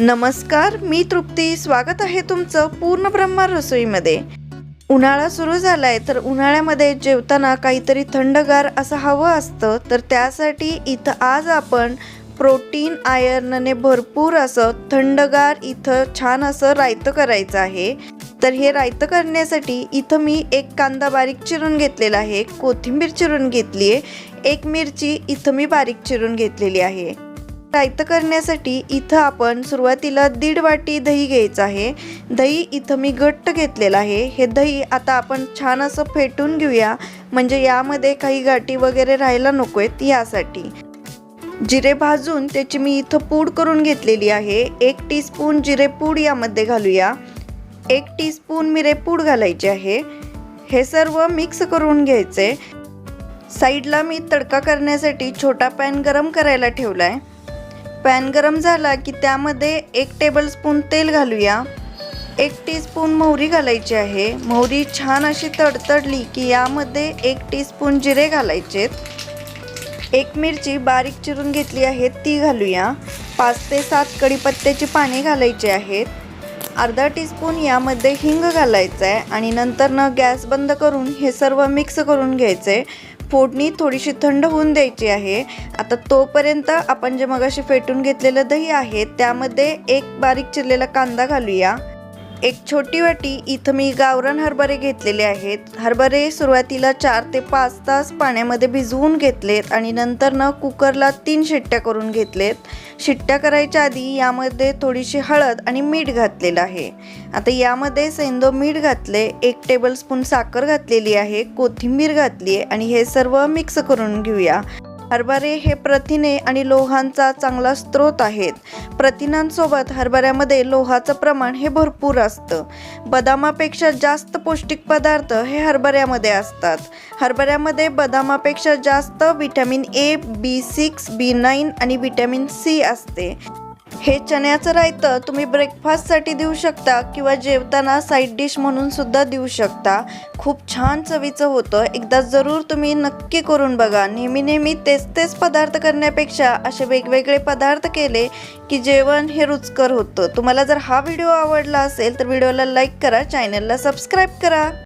नमस्कार, मी तृप्ती. स्वागत आहे तुमचं पूर्ण ब्रह्मा रसोईमध्ये. उन्हाळा सुरू झालाय तर उन्हाळ्यामध्ये जेवताना काहीतरी थंडगार असं हवं असतं, तर त्यासाठी इथं आज आपण प्रोटीन आयर्नने भरपूर असं थंडगार इथं छान असं रायतं करायचं आहे. तर हे रायतं करण्यासाठी इथं मी एक कांदा बारीक चिरून घेतलेला आहे, कोथिंबीर चिरून घेतली आहे, एक मिरची इथं मी बारीक चिरून घेतलेली आहे. रायतं करण्यासाठी इथं आपण सुरुवातीला 1.5 वाटी दही घ्यायचं आहे. दही इथं मी घट्ट घेतलेलं आहे. हे दही आता आपण छान असं फेटून घेऊया, म्हणजे यामध्ये काही गाठी वगैरे राहायला नको आहेत यासाठी. जिरे भाजून त्याची मी इथं पूड करून घेतलेली आहे. 1 टीस्पून जिरेपूड यामध्ये घालूया. 1 टीस्पून मिरेपूड घालायची आहे. हे सर्व मिक्स करून घ्यायचे. साईडला मी तडका करण्यासाठी छोटा पॅन गरम करायला ठेवला आहे. पॅन गरम झाला की त्यामध्ये 1 टेबलस्पून तेल घालूया. 1 टीस्पून मोहरी घालायची आहे. मोहरी छान अशी तडतडली की यामध्ये 1 टीस्पून जिरे घालायचेत. 1 मिरची बारीक चिरून घेतली आहे ती घालूया. 5 ते 7 कढीपत्त्याची पाने घालायची आहेत. अर्धा टीस्पून यामध्ये हिंग घालायचं आहे आणि नंतर गॅस बंद करून हे सर्व मिक्स करून घ्यायचे. फोडणी थोडीशी थंड होऊन द्यायची आहे. आता तोपर्यंत आपण जे मगाशी फेटून घेतलेलं दही आहे त्यामध्ये 1 बारीक चिरलेला कांदा घालूया. 1 छोटी वाटी इथं मी गावरान हरभरे घेतलेले आहेत. हरभरे सुरुवातीला 4 ते 5 तास पाण्यामध्ये भिजवून घेतलेत आणि नंतर कुकरला 3 शिट्ट्या करून घेतलेत. शिट्ट्या करायच्या आधी यामध्ये थोडीशी हळद आणि मीठ घातलेलं आहे. आता यामध्ये सेंदो मीठ घातले, 1 टेबलस्पून साखर घातलेली आहे, कोथिंबीर घातली आहे आणि हे सर्व मिक्स करून घेऊया. हरभरे हे प्रथिने आणि लोहांचा चांगला स्रोत आहेत. प्रथिनांसोबत हरभऱ्यामध्ये लोहाचं प्रमाण हे भरपूर असतं. बदामापेक्षा जास्त पौष्टिक पदार्थ हे हरभऱ्यामध्ये असतात. हरभऱ्यामध्ये बदामापेक्षा जास्त विटॅमिन ए, B6, B9 आणि विटॅमिन C असते. हे चण्याचं रायतं तुम्ही ब्रेकफास्टसाठी देऊ शकता किंवा जेवताना साईड डिश म्हणून सुद्धा देऊ शकता. खूप छान चवीचं होतं. एकदा जरूर तुम्ही नक्की करून बघा. नेहमी तेच पदार्थ करण्यापेक्षा असे वेगवेगळे पदार्थ केले की जेवण हे रुचकर होतं. तुम्हाला जर हा व्हिडिओ आवडला असेल तर व्हिडिओला लाईक करा, चॅनलला सबस्क्राईब करा.